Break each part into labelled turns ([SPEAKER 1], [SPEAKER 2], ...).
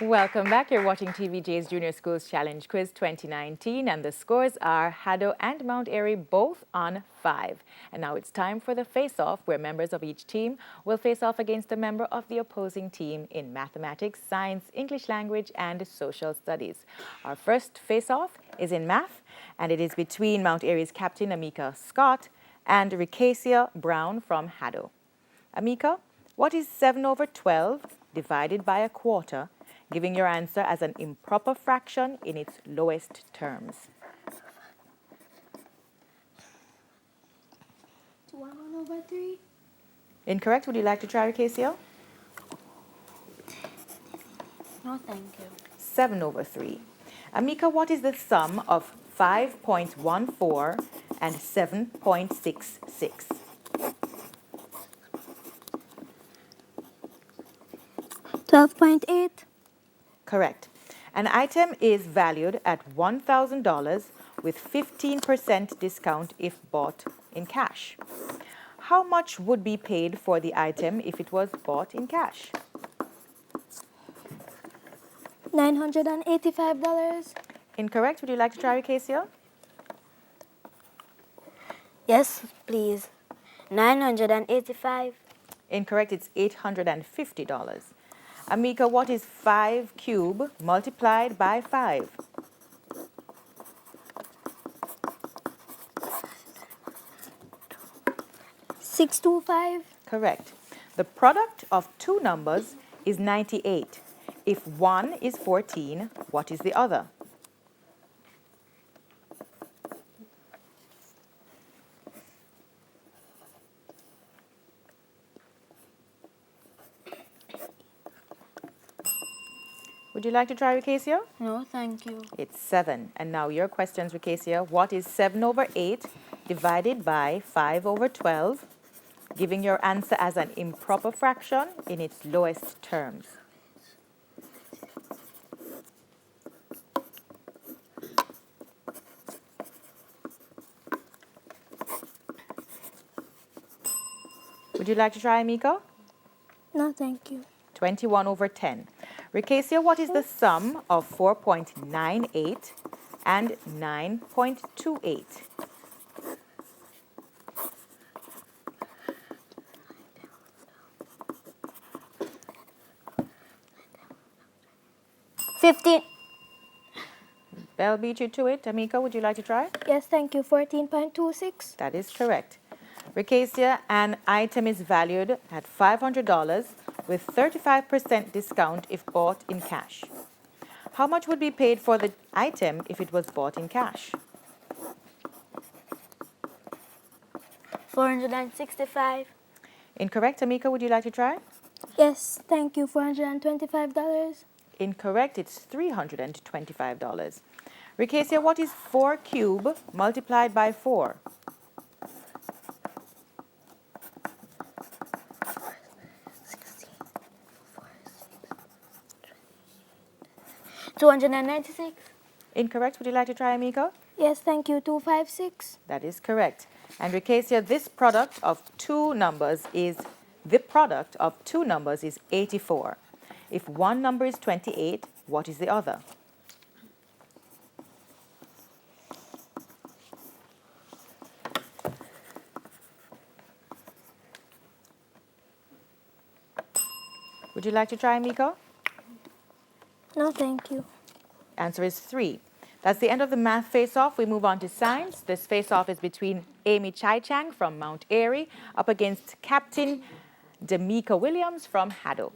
[SPEAKER 1] Welcome back. You're watching TVJ's Junior Schools Challenge Quiz 2019, and the scores are Haddo and Mount Airy both on 5. And now it's time for the face-off, where members of each team will face off against a member of the opposing team in mathematics, science, English language, and social studies. Our first face-off is in math, and it is between Mount Airy's captain, Amika Scott, and Ricacia Brown from Haddo. Amika, what is 7 over 12 divided by a quarter, giving your answer as an improper fraction in its lowest terms?
[SPEAKER 2] 1 over 3.
[SPEAKER 1] Incorrect. Would you like to try, Ricacia?
[SPEAKER 2] No, thank you.
[SPEAKER 1] 7 over 3. Amika, what is the sum of 5.14 and 7.66?
[SPEAKER 2] 12.8.
[SPEAKER 1] Correct. An item is valued at $1,000 with 15% discount if bought in cash. How much would be paid for the item if it was bought in cash?
[SPEAKER 2] $985.
[SPEAKER 1] Incorrect. Would you like to try, Ricacia?
[SPEAKER 2] Yes, please. 985.
[SPEAKER 1] Incorrect. It's $850. Amika, what is 5 cubed multiplied by 5?
[SPEAKER 2] 625.
[SPEAKER 1] Correct. The product of two numbers is 98. If one is 14, what is the other? Would you like to try, Ricacia?
[SPEAKER 2] No, thank you.
[SPEAKER 1] It's 7. And now your questions, Ricacia. What is 7 over 8 divided by 5 over 12, giving your answer as an improper fraction in its lowest terms? Would you like to try, Amika?
[SPEAKER 2] No, thank you.
[SPEAKER 1] 21 over 10. Ricacia, what is the sum of 4.98 and 9.28?
[SPEAKER 2] 15.
[SPEAKER 1] Bell beat you to it. Amika, would you like to try?
[SPEAKER 2] Yes, thank you. 14.26.
[SPEAKER 1] That is correct. Ricacia, an item is valued at $500 with 35% discount if bought in cash. How much would be paid for the item if it was bought in cash?
[SPEAKER 2] 465.
[SPEAKER 1] Incorrect. Amika, would you like to try?
[SPEAKER 2] Yes, thank you. $425.
[SPEAKER 1] Incorrect. It's $325. Ricacia, what is 4 cubed multiplied by 4?
[SPEAKER 2] 296.
[SPEAKER 1] Incorrect. Would you like to try, Amika?
[SPEAKER 2] Yes, thank you. 256.
[SPEAKER 1] That is correct. And Ricacia, this product of two numbers is, the product of two numbers is 84. If one number is 28, what is the other? Would you like to try, Amika?
[SPEAKER 2] No, thank you.
[SPEAKER 1] Answer is 3. That's the end of the math face-off. We move on to science. This face-off is between Amy Chai-Chang from Mount Airy up against Captain Jamaica Williams from Haddo.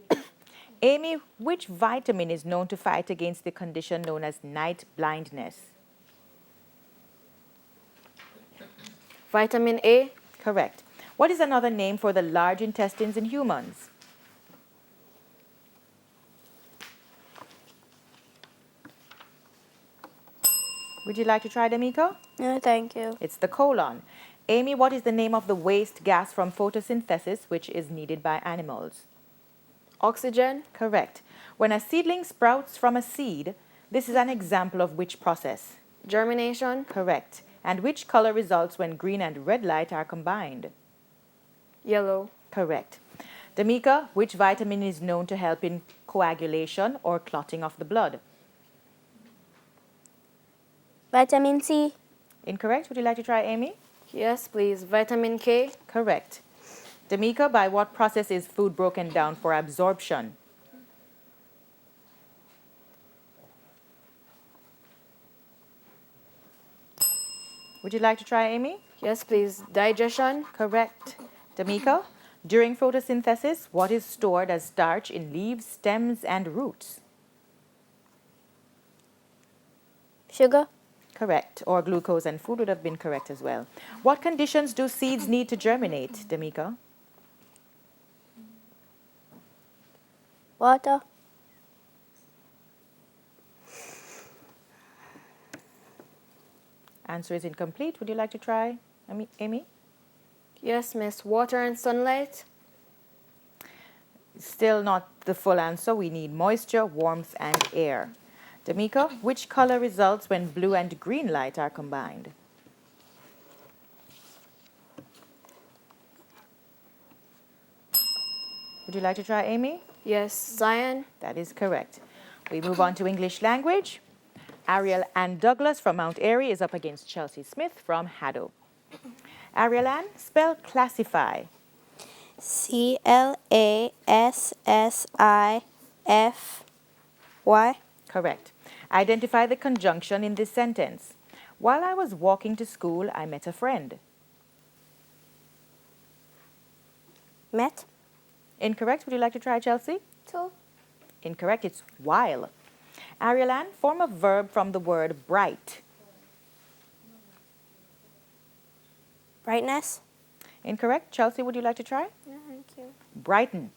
[SPEAKER 1] Amy, which vitamin is known to fight against the condition known as night blindness?
[SPEAKER 3] Vitamin A.
[SPEAKER 1] Correct. What is another name for the large intestines in humans? Would you like to try it, Amika?
[SPEAKER 2] No, thank you.
[SPEAKER 1] It's the colon. Amy, what is the name of the waste gas from photosynthesis which is needed by animals?
[SPEAKER 3] Oxygen.
[SPEAKER 1] Correct. When a seedling sprouts from a seed, this is an example of which process?
[SPEAKER 3] Germination.
[SPEAKER 1] Correct. And which color results when green and red light are combined?
[SPEAKER 3] Yellow.
[SPEAKER 1] Correct. Damika, which vitamin is known to help in coagulation or clotting of the blood?
[SPEAKER 2] Vitamin C.
[SPEAKER 1] Incorrect. Would you like to try, Amy?
[SPEAKER 3] Yes, please. Vitamin K.
[SPEAKER 1] Correct. Damika, by what process is food broken down for absorption? Would you like to try, Amy?
[SPEAKER 3] Yes, please. Digestion.
[SPEAKER 1] Correct. Damika, during photosynthesis, what is stored as starch in leaves, stems, and roots?
[SPEAKER 2] Sugar.
[SPEAKER 1] Correct. Or glucose and food would have been correct as well. What conditions do seeds need to germinate, Damika?
[SPEAKER 2] Water.
[SPEAKER 1] Answer is incomplete. Would you like to try, Amy?
[SPEAKER 3] Yes, miss. Water and sunlight.
[SPEAKER 1] Still not the full answer. We need moisture, warmth, and air. Damika, which color results when blue and green light are combined? Would you like to try, Amy?
[SPEAKER 3] Yes, cyan.
[SPEAKER 1] That is correct. We move on to English language. Ariel Ann Douglas from Mount Airy is up against Chelsea Smith from Haddo. Ariel Ann, spell classify.
[SPEAKER 2] CLASSIFY.
[SPEAKER 1] Correct. Identify the conjunction in this sentence. While I was walking to school, I met a friend.
[SPEAKER 2] Met.
[SPEAKER 1] Incorrect. Would you like to try, Chelsea?
[SPEAKER 2] Two.
[SPEAKER 1] Incorrect. It's while. Ariel Ann, form a verb from the word bright.
[SPEAKER 2] Brightness.
[SPEAKER 1] Incorrect. Chelsea, would you like to try?
[SPEAKER 2] No, thank you.
[SPEAKER 1] Brighten.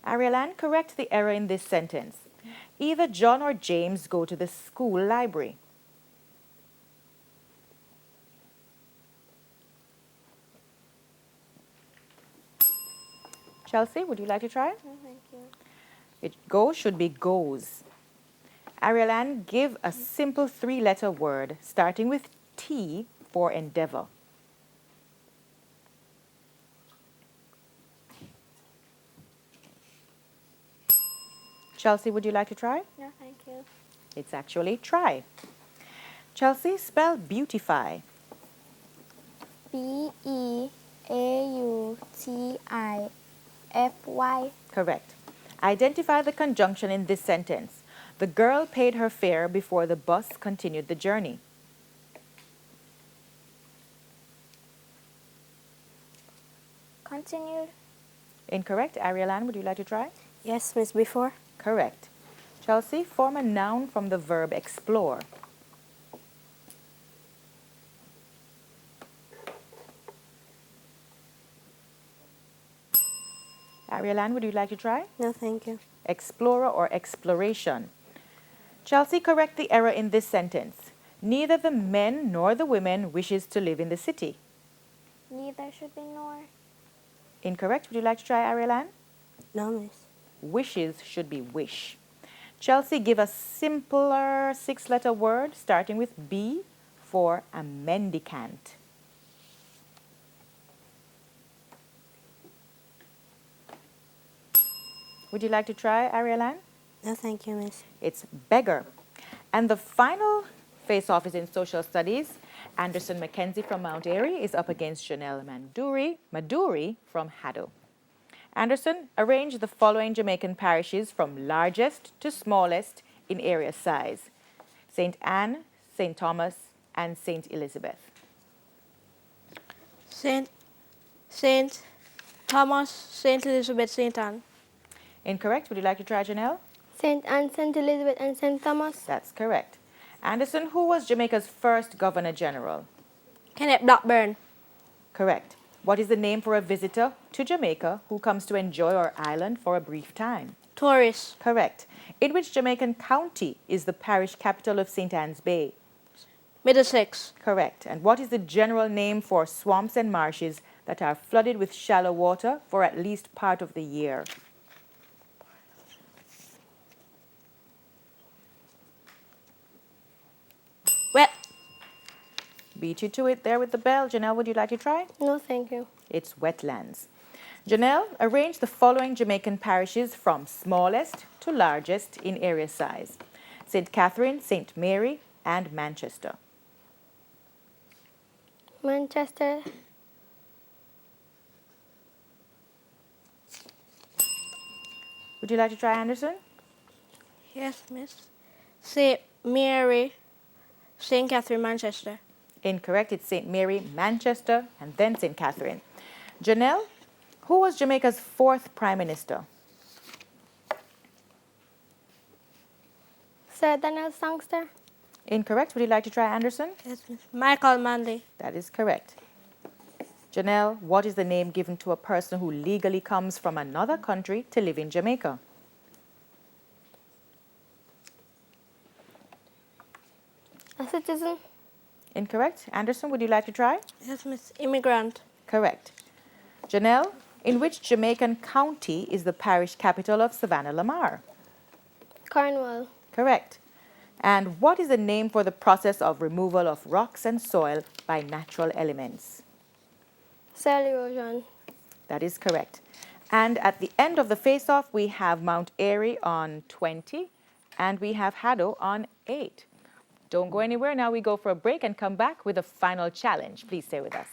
[SPEAKER 1] Ariel Ann, correct the error in this sentence. Either John or James go to the school library. Chelsea, would you like to try?
[SPEAKER 2] No, thank you.
[SPEAKER 1] It go should be goes. Ariel Ann, give a simple three-letter word starting with T for endeavor. Chelsea, would you like to try?
[SPEAKER 2] No, thank you.
[SPEAKER 1] It's actually try. Chelsea, spell beautify.
[SPEAKER 2] BEAUTIFY.
[SPEAKER 1] Correct. Identify the conjunction in this sentence. The girl paid her fare before the bus continued the journey.
[SPEAKER 2] Continued.
[SPEAKER 1] Incorrect. Ariel Ann, would you like to try?
[SPEAKER 2] Yes, miss, before.
[SPEAKER 1] Correct. Chelsea, form a noun from the verb explore. Ariel Ann, would you like to try?
[SPEAKER 2] No, thank you.
[SPEAKER 1] Explorer or exploration. Chelsea, correct the error in this sentence. Neither the men nor the women wishes to live in the city.
[SPEAKER 2] Neither should be nor.
[SPEAKER 1] Incorrect. Would you like to try, Ariel Ann?
[SPEAKER 2] No, miss.
[SPEAKER 1] Wishes should be wish. Chelsea, give a simpler six-letter word starting with B for a mendicant. Would you like to try, Ariel Ann?
[SPEAKER 2] No, thank you, miss.
[SPEAKER 1] It's beggar. And the final face-off is in social studies. Anderson Mackenzie from Mount Airy is up against Janelle Maduri from Haddo. Anderson, arrange the following Jamaican parishes from largest to smallest in area size. St. Anne, St. Thomas, and St. Elizabeth.
[SPEAKER 4] Saint Thomas, Saint Elizabeth, Saint Anne.
[SPEAKER 1] Incorrect. Would you like to try, Janelle?
[SPEAKER 2] St. Anne, St. Elizabeth, and St. Thomas.
[SPEAKER 1] That's correct. Anderson, who was Jamaica's first Governor General?
[SPEAKER 4] Kenneth Blackburn.
[SPEAKER 1] Correct. What is the name for a visitor to Jamaica who comes to enjoy our island for a brief time?
[SPEAKER 4] Tourist.
[SPEAKER 1] Correct. In which Jamaican county is the parish capital of St. Anne's Bay?
[SPEAKER 4] Middlesex.
[SPEAKER 1] Correct. And what is the general name for swamps and marshes that are flooded with shallow water for at least part of the year?
[SPEAKER 4] Wet.
[SPEAKER 1] Beat you to it there with the bell. Janelle, would you like to try?
[SPEAKER 2] No, thank you.
[SPEAKER 1] It's wetlands. Janelle, arrange the following Jamaican parishes from smallest to largest in area size. St. Catherine, St. Mary, and Manchester.
[SPEAKER 2] Manchester.
[SPEAKER 1] Would you like to try Anderson?
[SPEAKER 4] Yes, Miss. St. Mary, St. Catherine, Manchester.
[SPEAKER 1] Incorrect. It's St. Mary, Manchester, and then St. Catherine. Janelle, who was Jamaica's fourth Prime Minister?
[SPEAKER 2] Sir Daniel Sangster.
[SPEAKER 1] Incorrect. Would you like to try Anderson?
[SPEAKER 4] Yes, Miss. Michael Manley.
[SPEAKER 1] That is correct. Janelle, what is the name given to a person who legally comes from another country to live in Jamaica?
[SPEAKER 2] A citizen.
[SPEAKER 1] Incorrect. Anderson, would you like to try?
[SPEAKER 4] Yes, Miss. Immigrant.
[SPEAKER 1] Correct. Janelle, in which Jamaican county is the parish capital of Savannah-Lamar?
[SPEAKER 2] Cornwall.
[SPEAKER 1] Correct. And what is the name for the process of removal of rocks and soil by natural elements?
[SPEAKER 2] Soil erosion.
[SPEAKER 1] That is correct. And at the end of the face-off, we have Mount Airy on 20 and we have Haddo on 8. Don't go anywhere. Now we go for a break and come back with a final challenge. Please stay with us.